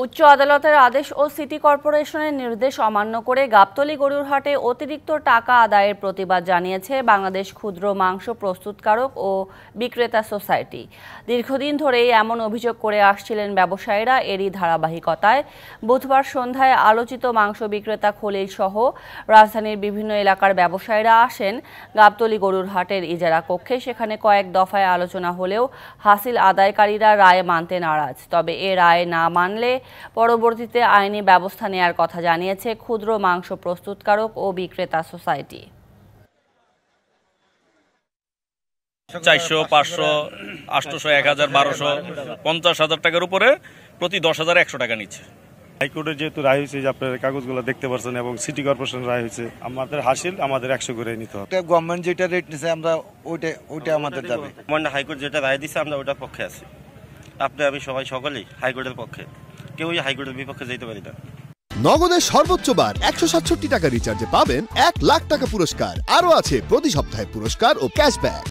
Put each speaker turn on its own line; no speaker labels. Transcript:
উচ্চ আদালতের আদেশ ও সিটি কর্পোরেশনের নির্দেশ অমান্য করে গাবতলী গরুর হাটে অতিরিক্ত টাকা আদায়ের প্রতিবাদ জানিয়েছে বাংলাদেশ ক্ষুদ্র মাংস প্রস্তুতকারক ও বিক্রেতা সোসাইটি। দীর্ঘদিন ধরেই এমন অভিযোগ করে আসছিলেন ব্যবসায়ীরা। এরই ধারাবাহিকতায় বুধবার সন্ধ্যায় আলোচিত মাংস বিক্রেতা খলিল সহ রাজধানীর বিভিন্ন এলাকার ব্যবসায়ীরা আসেন গাবতলী গরুর হাটের ইজারা কক্ষে। সেখানে কয়েক দফায় আলোচনা হলেও হাসিল আদায়কারীরা রায় মানতে নারাজ। তবে এ রায় না মানলে পরবর্তীতে আইনি ব্যবস্থা নেয়ার কথা জানিয়েছে ক্ষুদ্র মাংস প্রস্তুতকারক ও বিক্রেতা সোসাইটি।
400, 500, 800, 1000, 1200, 50,000 টাকার উপরে প্রতি 10,100 টাকা নিচ্ছে।
হাইকোর্টের যেহেতু রায় হয়েছে যে আপনার কাগজগুলো দেখতে পাচ্ছেন এবং সিটি কর্পোরেশন রায় হয়েছে, আমাদের হাসিল আমাদের 100 করে নিতে হবে।
গভর্নমেন্ট যেটা রেট নিছে আমরা ওইটা আমাদের যাবে।
হাইকোর্ট যেটা রায় দিচ্ছে আমরা ওটার পক্ষে আছি। আমি সবাই সকলেই হাইকোর্টের পক্ষে, কেউই হাইকোর্টের বিপক্ষে যেতে পারি না।
নগদের সর্বোচ্চ বার 167 টাকা রিচার্জে পাবেন 1 লাখ টাকা পুরস্কার। আরও আছে প্রতি সপ্তাহে পুরস্কার ও ক্যাশব্যাক।